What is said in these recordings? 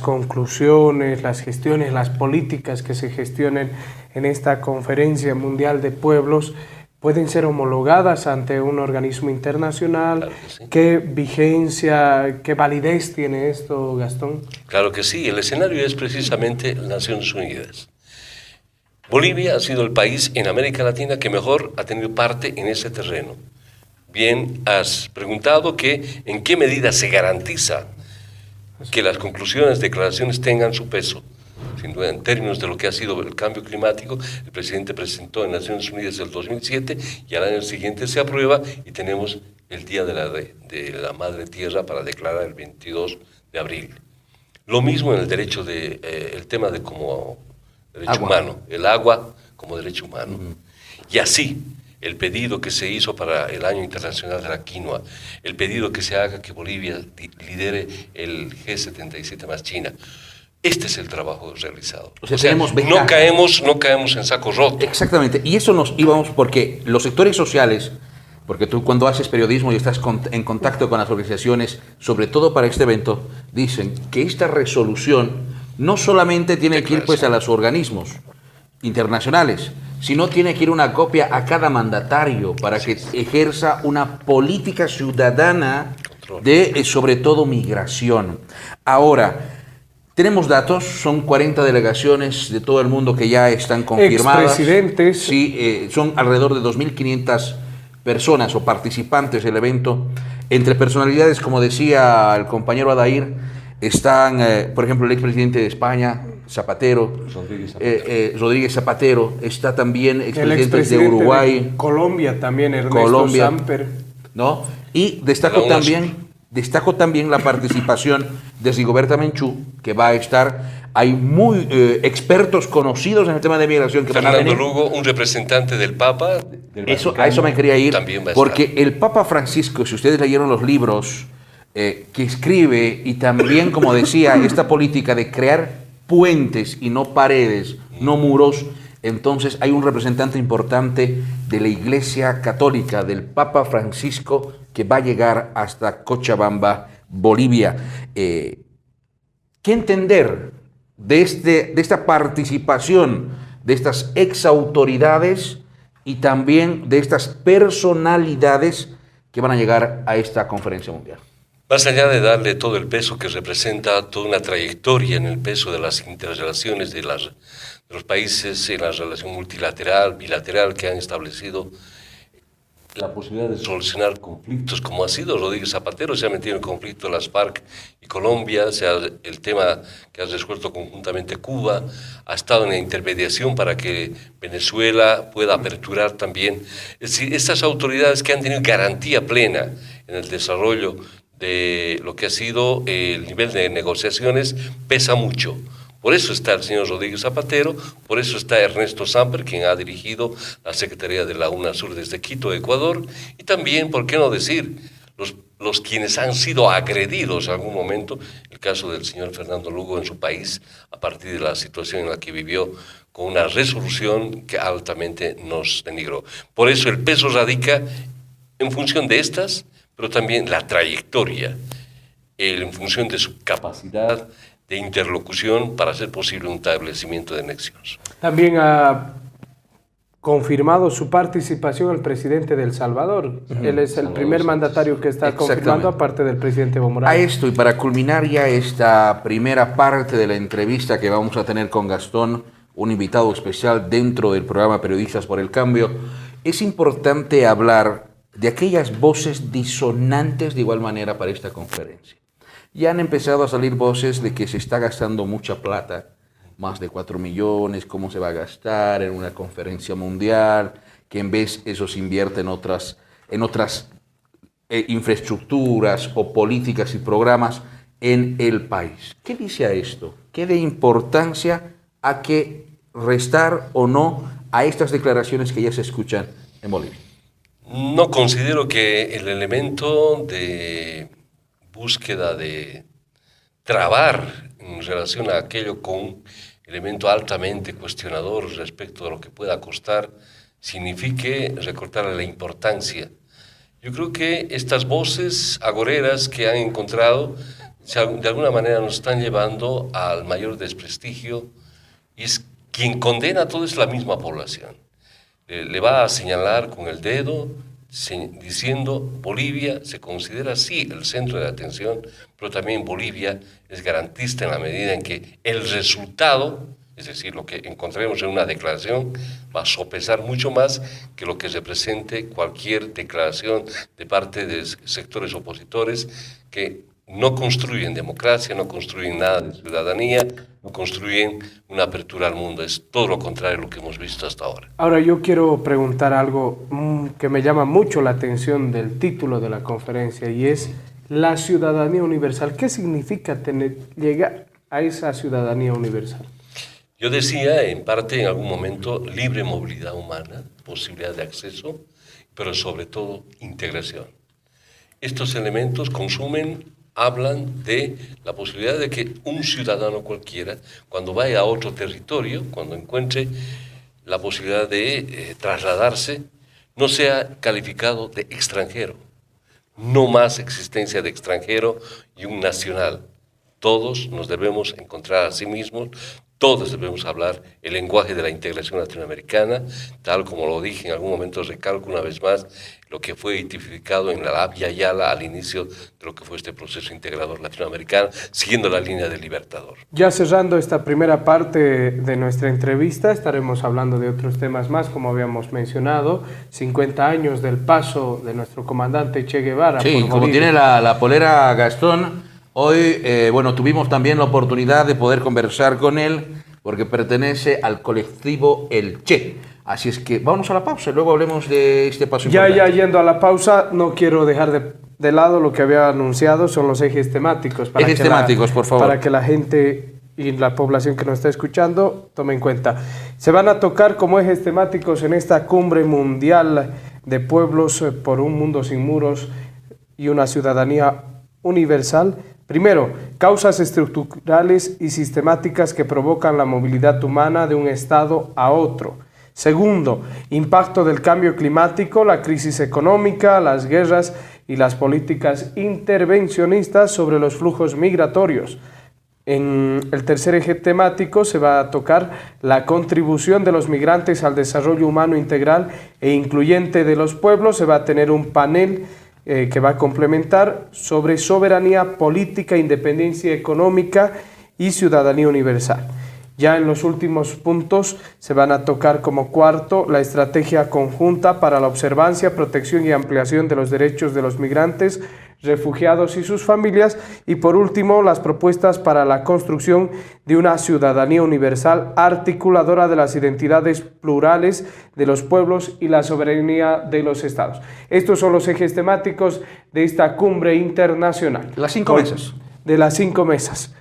conclusiones, las gestiones, las políticas que se gestionen en esta Conferencia Mundial de Pueblos pueden ser homologadas ante un organismo internacional. Claro que sí. ¿Qué vigencia, qué validez tiene esto, Gastón? Claro que sí, el escenario es precisamente Naciones Unidas. Bolivia ha sido el país en América Latina que mejor ha tenido parte en ese terreno. Bien, has preguntado que en qué medida se garantiza que las conclusiones, declaraciones tengan su peso. Sin duda, en términos de lo que ha sido el cambio climático, el presidente presentó en Naciones Unidas el 2007 y al año siguiente se aprueba y tenemos el Día de la Madre Tierra para declarar el 22 de abril. Lo mismo en el derecho el tema de como derecho humano, el agua como derecho humano. Y así, el pedido que se hizo para el Año Internacional de la Quinoa, el pedido que se haga que Bolivia lidere el G77 más China. Este es el trabajo realizado. O sea, no caemos en saco roto. Exactamente. Y eso nos íbamos porque los sectores sociales, porque tú cuando haces periodismo y estás en contacto con las organizaciones, sobre todo para este evento, dicen que esta resolución no solamente tiene que ir pues a los organismos internacionales, sino tiene que ir una copia a cada mandatario para que ejerza una política ciudadana de, sobre todo, migración. Ahora, tenemos datos, son 40 delegaciones de todo el mundo que ya están confirmadas. Expresidentes. Sí, son alrededor de 2.500 personas o participantes del evento. Entre personalidades, como decía el compañero Adair, están, por ejemplo, el expresidente de España, Zapatero, Rodríguez Zapatero, está también expresidente de Uruguay. De Colombia también, Ernesto Samper. ¿No? Y destaco también la participación de Rigoberta Menchú, que va a estar. Hay muy expertos conocidos en el tema de migración que Fernando van a venir. Lugo, un representante del Papa. A eso me quería ir, porque estar. El Papa Francisco, si ustedes leyeron los libros que escribe, y también, como decía, esta política de crear puentes y no paredes, no muros, entonces hay un representante importante de la Iglesia Católica, del Papa Francisco, que va a llegar hasta Cochabamba, Bolivia. ¿Qué entender de esta participación de estas exautoridades y también de estas personalidades que van a llegar a esta conferencia mundial? Más allá de darle todo el peso que representa, toda una trayectoria en el peso de las interrelaciones de los países, en la relación multilateral, bilateral que han establecido la posibilidad de solucionar conflictos, como ha sido Rodríguez Zapatero, se ha metido en conflicto las FARC y Colombia, sea el tema que ha resuelto conjuntamente Cuba, ha estado en la intermediación para que Venezuela pueda aperturar también. Es decir, estas autoridades que han tenido garantía plena en el desarrollo de lo que ha sido el nivel de negociaciones pesa mucho. Por eso está el señor Rodríguez Zapatero, por eso está Ernesto Samper, quien ha dirigido la Secretaría de la UNASUR desde Quito, Ecuador, y también, ¿por qué no decir?, los quienes han sido agredidos en algún momento, el caso del señor Fernando Lugo en su país, a partir de la situación en la que vivió, con una resolución que altamente nos denigró. Por eso el peso radica en función de estas, pero también la trayectoria, en función de su capacidad de interlocución para hacer posible un establecimiento de nexos. También ha confirmado su participación el presidente de El Salvador. Él es el primer mandatario que está confirmando, aparte del presidente Evo Morales. A esto, y para culminar ya esta primera parte de la entrevista que vamos a tener con Gastón, un invitado especial dentro del programa Periodistas por el Cambio, es importante hablar de aquellas voces disonantes de igual manera para esta conferencia. Ya han empezado a salir voces de que se está gastando mucha plata, más de 4 millones, cómo se va a gastar en una conferencia mundial, que en vez eso se invierte en otras infraestructuras o políticas y programas en el país. ¿Qué dice a esto? ¿Qué de importancia a que restar o no a estas declaraciones que ya se escuchan en Bolivia? No considero que el elemento de búsqueda de trabar en relación a aquello con un elemento altamente cuestionador respecto de lo que pueda costar signifique recortarle la importancia. Yo creo que estas voces agoreras que han encontrado de alguna manera nos están llevando al mayor desprestigio, y es quien condena a todo es la misma población. Le va a señalar con el dedo diciendo Bolivia se considera sí el centro de atención, pero también Bolivia es garantista en la medida en que el resultado, es decir, lo que encontremos en una declaración, va a sopesar mucho más que lo que represente cualquier declaración de parte de sectores opositores que no construyen democracia, no construyen nada de ciudadanía, no construyen una apertura al mundo. Es todo lo contrario de lo que hemos visto hasta ahora. Ahora yo quiero preguntar algo que me llama mucho la atención del título de la conferencia, y es la ciudadanía universal. ¿Qué significa llegar a esa ciudadanía universal? Yo decía, en parte, en algún momento, libre movilidad humana, posibilidad de acceso, pero sobre todo integración. Estos elementos hablan de la posibilidad de que un ciudadano cualquiera, cuando vaya a otro territorio, cuando encuentre la posibilidad de trasladarse, no sea calificado de extranjero. No más existencia de extranjero y un nacional. Todos nos debemos encontrar a sí mismos, todos debemos hablar el lenguaje de la integración latinoamericana, tal como lo dije en algún momento, recalco una vez más lo que fue identificado en la Via Yala al inicio de lo que fue este proceso integrador latinoamericano, siguiendo la línea del Libertador. Ya cerrando esta primera parte de nuestra entrevista, estaremos hablando de otros temas más, como habíamos mencionado, 50 años del paso de nuestro comandante Che Guevara. Sí, como tiene la polera Gastón, hoy, bueno, tuvimos también la oportunidad de poder conversar con él, porque pertenece al colectivo El Che. Así es que vamos a la pausa y luego hablemos de este paso importante. Ya yendo a la pausa, no quiero dejar de lado lo que había anunciado, son los ejes temáticos. Ejes temáticos, por favor. Para que la gente y la población que nos está escuchando tome en cuenta. Se van a tocar como ejes temáticos en esta cumbre mundial de pueblos por un mundo sin muros y una ciudadanía universal. Primero, causas estructurales y sistemáticas que provocan la movilidad humana de un estado a otro. Segundo, impacto del cambio climático, la crisis económica, las guerras y las políticas intervencionistas sobre los flujos migratorios. En el tercer eje temático se va a tocar la contribución de los migrantes al desarrollo humano integral e incluyente de los pueblos. Se va a tener un panel que va a complementar sobre soberanía política, independencia económica y ciudadanía universal. Ya en los últimos puntos se van a tocar como cuarto la estrategia conjunta para la observancia, protección y ampliación de los derechos de los migrantes, refugiados y sus familias, y por último las propuestas para la construcción de una ciudadanía universal articuladora de las identidades plurales de los pueblos y la soberanía de los estados. Estos son los ejes temáticos de esta cumbre internacional. Las 5 mesas. De las 5 mesas.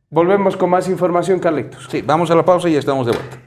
Volvemos con más información, Carlitos. Sí, vamos a la pausa y ya estamos de vuelta.